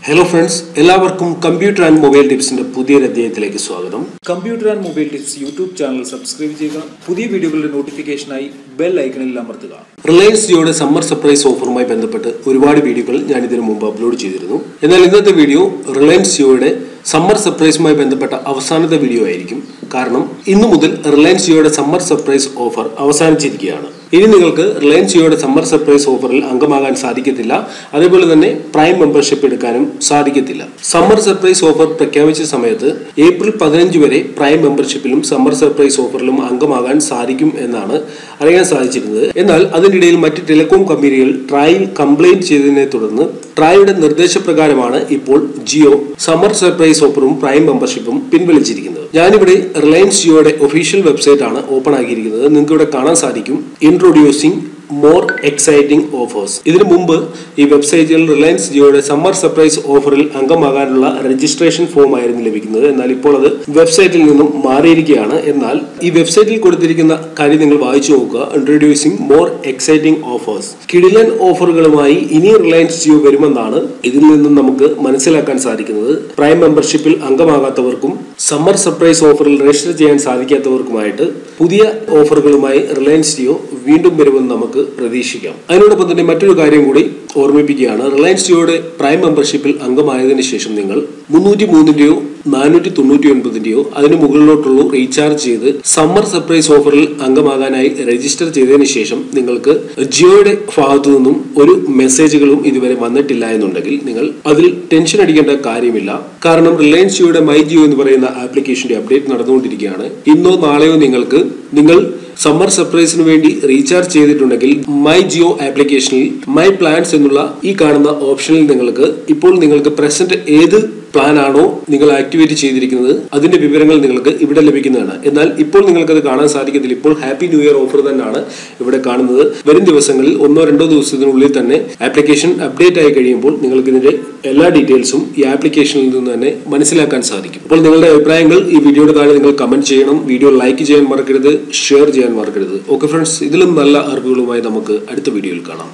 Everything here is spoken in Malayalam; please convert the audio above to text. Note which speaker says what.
Speaker 1: Hello friends, എല്ലാവർക്കും കമ്പ്യൂട്ടർ ആൻഡ് മൊബൈൽ ടിപ്സിന്റെ പുതിയൊരു അധ്യായത്തിലേക്ക് സ്വാഗതം.
Speaker 2: Computer and mobile tips YouTube channel subscribe ചെയ്യുക. പുതിയ വീഡിയോകളുടെ നോട്ടിഫിക്കേഷനായി ബെൽ ഐക്കണിൽ അമർത്തുക.
Speaker 1: റിലയൻസ് ജിയോയുടെ സമ്മർ സർപ്രൈസ് ഓഫറുമായി ബന്ധപ്പെട്ട് ഒരുപാട് വീഡിയോകൾ ഞാൻ ഇതിനു മുമ്പ് അപ്ലോഡ് ചെയ്തിരുന്നു. എന്നാൽ ഇന്നത്തെ വീഡിയോ റിലയൻസ് ജിയോയുടെ സമ്മർ സർപ്രൈസുമായി ബന്ധപ്പെട്ട അവസാനത്തെ വീഡിയോ ആയിരിക്കും. കാരണം ഇന്നു മുതൽ റിലയൻസ് ജിയോയുടെ സമ്മർ സർപ്രൈസ് ഓഫർ അവസാനിച്ചിരിക്കുകയാണ്. ഇനി നിങ്ങൾക്ക് റിലയൻസ് ജിയോയുടെ സമ്മർ സർപ്രൈസ് ഓഫറിൽ അംഗമാകാൻ സാധിക്കത്തില്ല. അതേപോലെ തന്നെ പ്രൈം മെമ്പർഷിപ്പ് എടുക്കാനും സാധിക്കത്തില്ല. സമ്മർ സർപ്രൈസ് ഓഫർ പ്രഖ്യാപിച്ച സമയത്ത് ഏപ്രിൽ 15 വരെ പ്രൈം മെമ്പർഷിപ്പിലും സമ്മർ സർപ്രൈസ് ഓഫറിലും അംഗമാകാൻ സാധിക്കും എന്നാണ് അറിയാൻ സാധിച്ചിരുന്നത്. എന്നാൽ അതിനിടയിൽ മറ്റ് ടെലികോം കമ്പനികൾ ട്രായിൽ കംപ്ലൈന്റ് ചെയ്തതിനെ തുടർന്ന് ട്രായുടെ നിർദ്ദേശപ്രകാരമാണ് ഇപ്പോൾ ജിയോ സമ്മർ സർപ്രൈസ് ഓഫറും പ്രൈം മെമ്പർഷിപ്പും പിൻവലിച്ചിരിക്കുന്നത്. ഞാനിവിടെ റിലയൻസ് ജിയോയുടെ ഒഫീഷ്യൽ വെബ്സൈറ്റ് ആണ് ഓപ്പൺ ആക്കിയിരിക്കുന്നത്. നിങ്ങൾക്ക് ഇവിടെ കാണാൻ സാധിക്കും ഇൻട്രൊഡ്യൂസിംഗ് മോർ എക്സൈറ്റിംഗ് ഓഫേഴ്സ്. ഇതിനു മുമ്പ് ഈ വെബ്സൈറ്റിൽ റിലയൻസ് ജിയോയുടെ സമ്മർ സർപ്രൈസ് ഓഫറിൽ അംഗമാകാനുള്ള രജിസ്ട്രേഷൻ ഫോം ആയിരുന്നു ലഭിക്കുന്നത്. എന്നാൽ ഇപ്പോൾ അത് വെബ്സൈറ്റിൽ നിന്നും മാറിയിരിക്കുകയാണ്. എന്നാൽ ഈ വെബ്സൈറ്റിൽ കൊടുത്തിരിക്കുന്ന കാര്യം നിങ്ങൾ വായിച്ചു നോക്കുക. Introducing more exciting offers. കിടിലൻ ഓഫറുകളുമായി ഇനി റിലയൻസ് ജിയോ വരുമെന്നാണ് ഇതിൽ നിന്നും നമുക്ക് മനസ്സിലാക്കാൻ സാധിക്കുന്നത്. പ്രൈം മെമ്പർഷിപ്പിൽ അംഗമാകാത്തവർക്കും സമ്മർ സർപ്രൈസ് ഓഫറിൽ രജിസ്റ്റർ ചെയ്യാൻ സാധിക്കാത്തവർക്കുമായിട്ട് പുതിയ ഓഫറുകളുമായി റിലയൻസ് ജിയോ വീണ്ടും വരുമെന്ന് നമുക്ക് പ്രതീക്ഷിക്കാം. അതിനോടൊപ്പം തന്നെ മറ്റൊരു കാര്യം കൂടി ഓർമ്മിപ്പിക്കുകയാണ്. റിലയൻസ് ജിയോയുടെ പ്രൈം മെമ്പർഷിപ്പിൽ അംഗമായതിനു ശേഷം നിങ്ങൾ 303-ന്റെയോ 499-ന്റെയോ അതിന് മുകളിലോട്ടുള്ള റീചാർജ് ചെയ്ത് സമ്മർ സർപ്രൈസ് ഓഫറിൽ അംഗമാകാനായി രജിസ്റ്റർ ചെയ്തതിനു ശേഷം നിങ്ങൾക്ക് ജിയോയുടെ ഭാഗത്തു നിന്നും ഒരു മെസ്സേജുകളും ഇതുവരെ വന്നിട്ടില്ല എന്നുണ്ടെങ്കിൽ നിങ്ങൾ അതിൽ ടെൻഷൻ അടിക്കേണ്ട കാര്യമില്ല. കാരണം റിലയൻസ് ജിയോയുടെ മൈ ജിയോ എന്ന് പറയുന്ന ആപ്ലിക്കേഷന്റെ അപ്ഡേറ്റ് നടന്നുകൊണ്ടിരിക്കുകയാണ്. ഇന്നോ നാളെയോ നിങ്ങൾ സമ്മർ സർപ്രൈസിന് വേണ്ടി റീചാർജ് ചെയ്തിട്ടുണ്ടെങ്കിൽ മൈ ജിയോ ആപ്ലിക്കേഷനിൽ മൈ പ്ലാൻസ് എന്നുള്ള ഈ കാണുന്ന ഓപ്ഷനിൽ നിങ്ങൾക്ക് പ്രസന്റ് ഏത് പ്ലാൻ ആണോ നിങ്ങൾ ആക്ടിവേറ്റ് ചെയ്തിരിക്കുന്നത് അതിന്റെ വിവരങ്ങൾ നിങ്ങൾക്ക് ഇവിടെ ലഭിക്കുന്നതാണ്. എന്നാൽ ഇപ്പോൾ നിങ്ങൾക്കത് കാണാൻ സാധിക്കത്തില്ല. ഇപ്പോൾ ഹാപ്പി ന്യൂ ഇയർ ഓഫർ തന്നെയാണ് ഇവിടെ കാണുന്നത്. വരും ദിവസങ്ങളിൽ 1-2 ദിവസത്തിനുള്ളിൽ തന്നെ ആപ്ലിക്കേഷൻ അപ്ഡേറ്റ് ആയി കഴിയുമ്പോൾ നിങ്ങൾക്ക് ഇതിന്റെ എല്ലാ ഡീറ്റെയിൽസും ഈ ആപ്ലിക്കേഷനിൽ നിന്ന് തന്നെ മനസ്സിലാക്കാൻ സാധിക്കും. അപ്പോൾ നിങ്ങളുടെ അഭിപ്രായങ്ങൾ ഈ വീഡിയോയുടെ താഴെ നിങ്ങൾ കമന്റ് ചെയ്യണം. വീഡിയോ ലൈക്ക് ചെയ്യാൻ മറക്കരുത്, ഷെയർ ചെയ്യാൻ മറക്കരുത്. ഓക്കെ ഫ്രണ്ട്സ്, ഇതിലും നല്ല അറിവുകളുമായി നമുക്ക് അടുത്ത വീഡിയോയിൽ കാണാം.